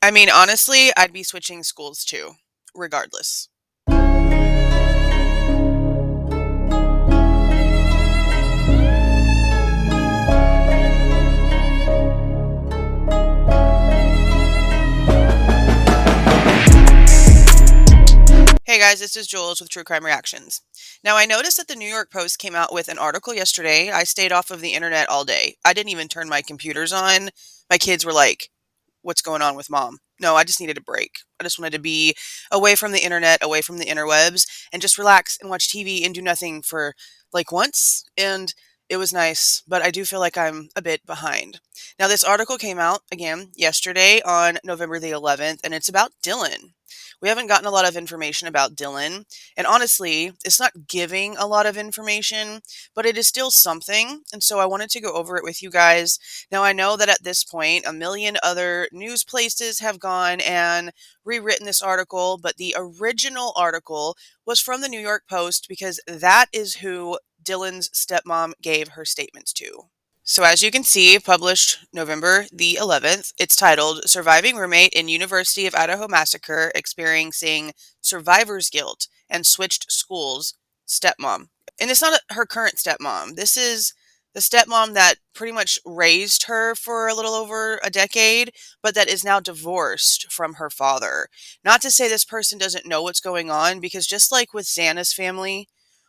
I mean, honestly, I'd be switching schools too, regardless. Hey guys, this is Jules with True Crime Reactions. Now, I noticed that the New York Post came out with an article yesterday. I stayed off of the internet all day. I didn't even turn my computers on. My kids were like, "What's going on with mom?" No, I just needed a break. I just wanted to be away from the internet, away from the interwebs, and just relax and watch TV and do nothing for like once. And it was nice, but I do feel like I'm a bit behind. Now, this article came out again yesterday on November the 11th, and it's about Dylan. We haven't gotten a lot of information about Dylan, and honestly, it's not giving a lot of information, but it is still something, and so I wanted to go over it with you guys. Now, I know that at this point, a million other news places have gone and rewritten this article, but the original article was from the New York Post because that is who Dylan's stepmom gave her statements to. So as you can see, published November the 11th, it's titled Surviving Roommate in University of Idaho Massacre Experiencing Survivor's Guilt and Switched Schools, Stepmom. And it's not her current stepmom. This is the stepmom that pretty much raised her for a little over a decade, but that is now divorced from her father. Not to say this person doesn't know what's going on, because just like with Xana's family,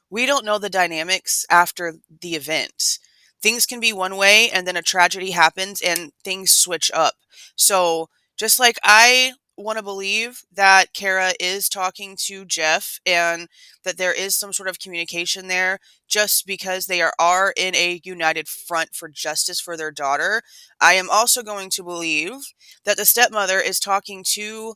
we don't know the dynamics after the event. Things can be one way and then a tragedy happens and things switch up. So just like I want to believe that Kara is talking to Jeff and that there is some sort of communication there just because they are in a united front for justice for their daughter, I am also going to believe that the stepmother is talking to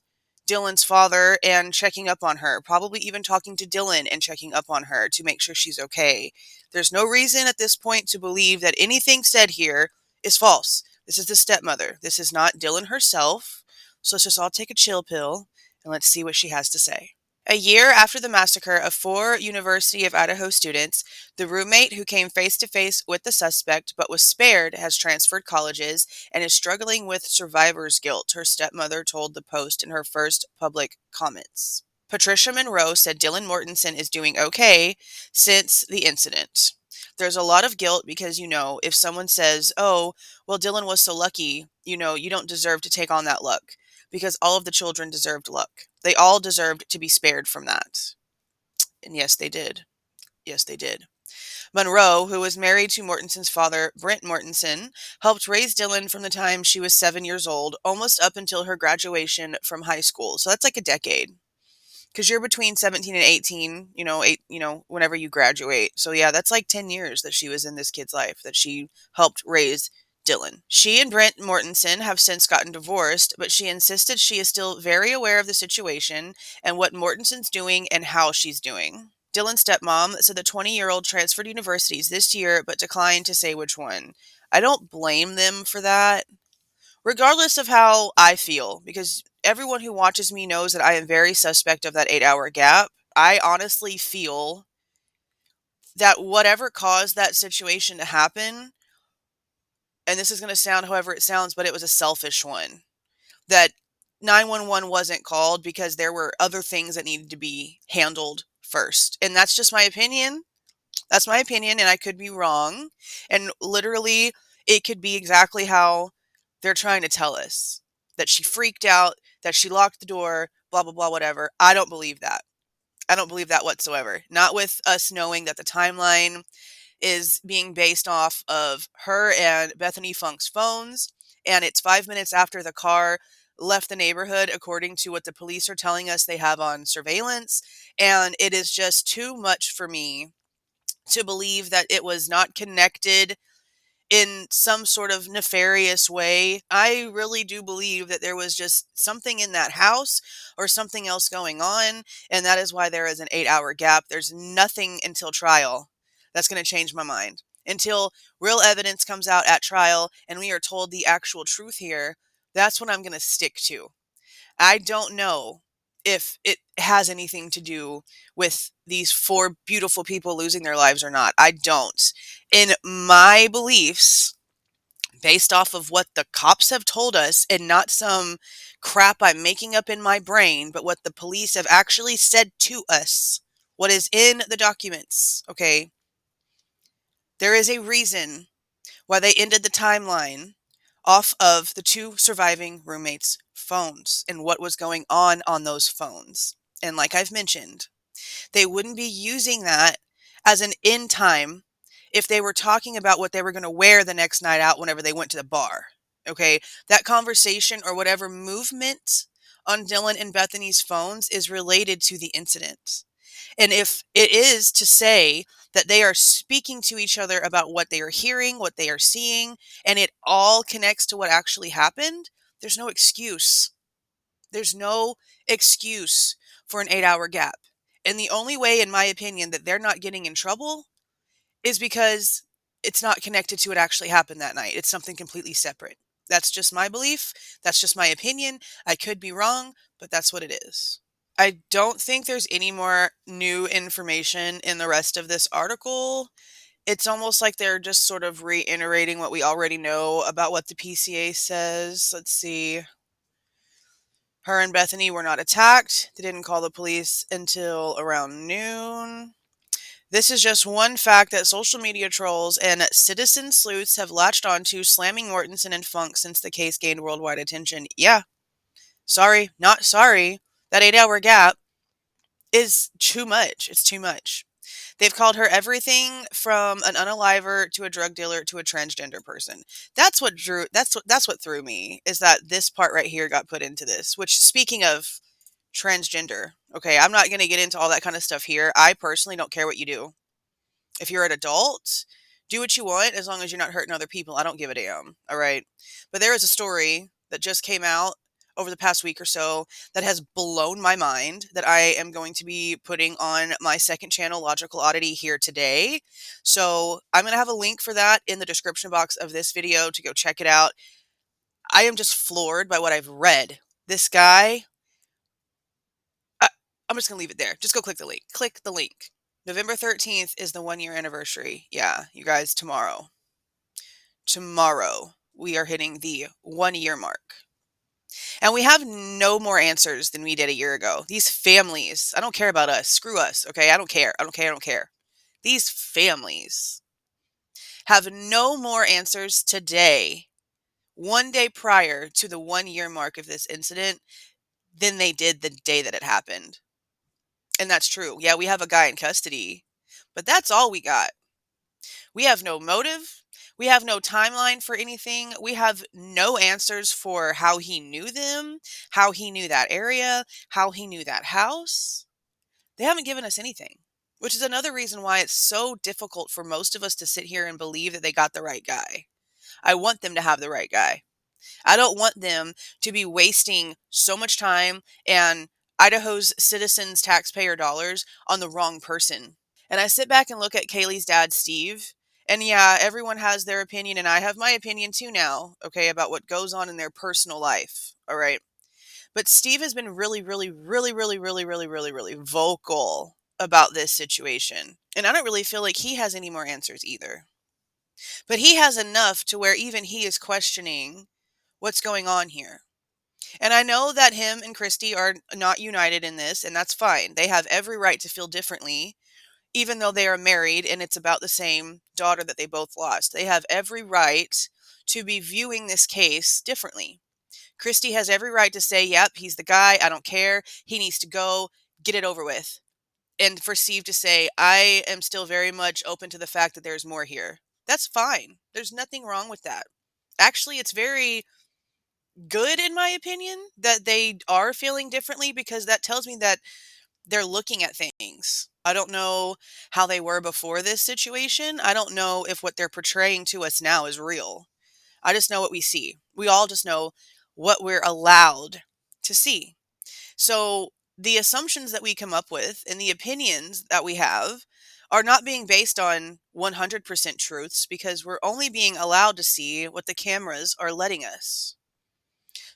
Dylan's father and checking up on her, probably even talking to Dylan and checking up on her to make sure she's okay. There's no reason at this point to believe that anything said here is false. This is the stepmother. This is not Dylan herself. So let's just all take a chill pill and let's see what she has to say. A year after the massacre of 4 University of Idaho students, the roommate who came face to face with the suspect but was spared has transferred colleges and is struggling with survivor's guilt, her stepmother told the Post in her first public comments. Patricia Monroe said Dylan Mortensen is doing okay since the incident. There's a lot of guilt because, if someone says, "Oh, well, Dylan was so lucky, you don't deserve to take on that luck," because all of the children deserved luck. They all deserved to be spared from that. And yes, they did. Yes, they did. Monroe, who was married to Mortensen's father, Brent Mortensen, helped raise Dylan from the time she was 7 years old, almost up until her graduation from high school. So that's like a decade. Because you're between 17 and 18, whenever you graduate. So yeah, that's like 10 years that she was in this kid's life, that she helped raise Dylan. She and Brent Mortensen have since gotten divorced, but she insisted she is still very aware of the situation and what Mortensen's doing and how she's doing. Dylan's stepmom said the 20-year-old transferred universities this year, but declined to say which one. I don't blame them for that, regardless of how I feel, because everyone who watches me knows that I am very suspect of that 8-hour gap. I honestly feel that whatever caused that situation to happen, and this is going to sound however it sounds, but it was a selfish one, that 911 wasn't called because there were other things that needed to be handled first. And that's just my opinion. That's my opinion, and I could be wrong. And literally, it could be exactly how they're trying to tell us, that she freaked out, that she locked the door, blah, blah, blah, whatever. I don't believe that. I don't believe that whatsoever. Not with us knowing that the timeline is being based off of her and Bethany Funk's phones, and it's 5 minutes after the car left the neighborhood, according to what the police are telling us they have on surveillance. And it is just too much for me to believe that it was not connected in some sort of nefarious way. I really do believe that there was just something in that house or something else going on, and that is why there is an 8-hour gap. There's nothing until trial that's going to change my mind. Until real evidence comes out at trial and we are told the actual truth here, that's what I'm going to stick to. I don't know if it has anything to do with these 4 beautiful people losing their lives or not. I don't. In my beliefs, based off of what the cops have told us and not some crap I'm making up in my brain, but what the police have actually said to us, what is in the documents, okay? There is a reason why they ended the timeline off of the two surviving roommates' phones and what was going on those phones. And like I've mentioned, they wouldn't be using that as an end time if they were talking about what they were going to wear the next night out whenever they went to the bar. Okay. That conversation or whatever movement on Dylan and Bethany's phones is related to the incident. And if it is to say that they are speaking to each other about what they are hearing, what they are seeing, and it all connects to what actually happened, there's no excuse. There's no excuse for an 8-hour gap. And the only way, in my opinion, that they're not getting in trouble is because it's not connected to what actually happened that night. It's something completely separate. That's just my belief. That's just my opinion. I could be wrong, but that's what it is. I don't think there's any more new information in the rest of this article. It's almost like they're just sort of reiterating what we already know about what the PCA says. Let's see. Her and Bethany were not attacked. They didn't call the police until around noon. This is just one fact that social media trolls and citizen sleuths have latched onto, slamming Mortensen and Funk since the case gained worldwide attention. Yeah. Sorry, not sorry. That 8-hour gap is too much. It's too much. They've called her everything from an unaliver to a drug dealer to a transgender person. That's what threw me, is that this part right here got put into this, which, speaking of transgender, okay, I'm not going to get into all that kind of stuff here. I personally don't care what you do. If you're an adult, do what you want as long as you're not hurting other people. I don't give a damn. All right. But there is a story that just came out over the past week or so that has blown my mind, that I am going to be putting on my second channel, Logical Oddity, here today. So I'm going to have a link for that in the description box of this video to go check it out. I am just floored by what I've read. This guy, I'm just going to leave it there. Just go click the link. Click the link. November 13th is the 1-year anniversary. Yeah, you guys, tomorrow. Tomorrow, we are hitting the 1-year mark. And we have no more answers than we did a year ago. These families, I don't care about us. Screw us, okay? I don't care. I don't care. I don't care. These families have no more answers today, one day prior to the 1-year mark of this incident, than they did the day that it happened. And that's true. Yeah, we have a guy in custody, but that's all we got. We have no motive. We have no timeline for anything. We have no answers for how he knew them, how he knew that area, how he knew that house. They haven't given us anything, which is another reason why it's so difficult for most of us to sit here and believe that they got the right guy. I want them to have the right guy. I don't want them to be wasting so much time and Idaho's citizens' taxpayer dollars on the wrong person. And I sit back and look at Kaylee's dad, Steve, and yeah, everyone has their opinion, and I have my opinion too now, okay, about what goes on in their personal life, all right? But Steve has been really vocal about this situation. And I don't really feel like he has any more answers either. But he has enough to where even he is questioning what's going on here. And I know that him and Christy are not united in this, and that's fine. They have every right to feel differently, even though they are married and it's about the same daughter that they both lost. They have every right to be viewing this case differently. Christy has every right to say, yep, he's the guy. I don't care. He needs to go. Get it over with. And for Steve to say, I am still very much open to the fact that there's more here. That's fine. There's nothing wrong with that. Actually, it's very good, in my opinion, that they are feeling differently, because that tells me that they're looking at things. I don't know how they were before this situation. I don't know if what they're portraying to us now is real. I just know what we see. We all just know what we're allowed to see. So the assumptions that we come up with and the opinions that we have are not being based on 100% truths, because we're only being allowed to see what the cameras are letting us.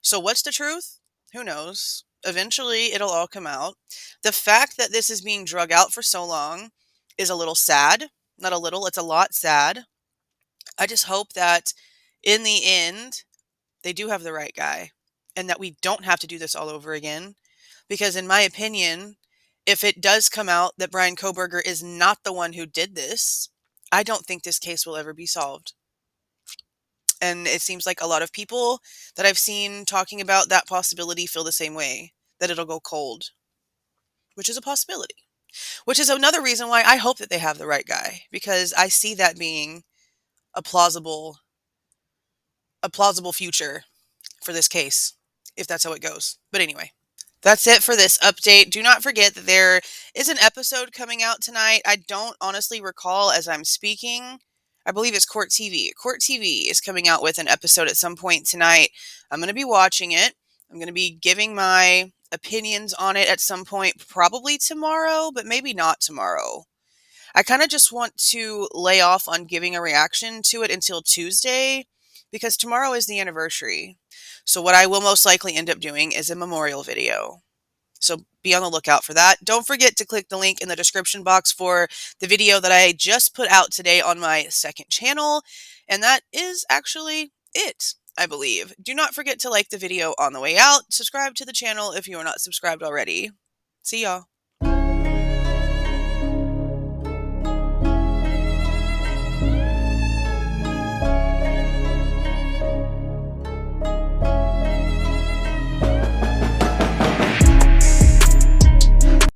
So what's the truth? Who knows? Eventually, it'll all come out. The fact that this is being drug out for so long is a little sad. Not a little, it's a lot sad. I just hope that in the end, they do have the right guy, and that we don't have to do this all over again. Because in my opinion, if it does come out that Bryan Kohberger is not the one who did this, I don't think this case will ever be solved. And it seems like a lot of people that I've seen talking about that possibility feel the same way, that it'll go cold, which is a possibility. Which is another reason why I hope that they have the right guy, because I see that being a plausible future for this case, if that's how it goes. But anyway, that's it for this update. Do not forget that there is an episode coming out tonight. I don't honestly recall as I'm speaking. I believe it's Court TV. Court TV is coming out with an episode at some point tonight. I'm going to be watching it. I'm going to be giving my opinions on it at some point, probably tomorrow, but maybe not tomorrow. I kind of just want to lay off on giving a reaction to it until Tuesday, because tomorrow is the anniversary. So what I will most likely end up doing is a memorial video. So be on the lookout for that. Don't forget to click the link in the description box for the video that I just put out today on my second channel. And that is actually it, I believe. Do not forget to like the video on the way out. Subscribe to the channel if you are not subscribed already. See y'all.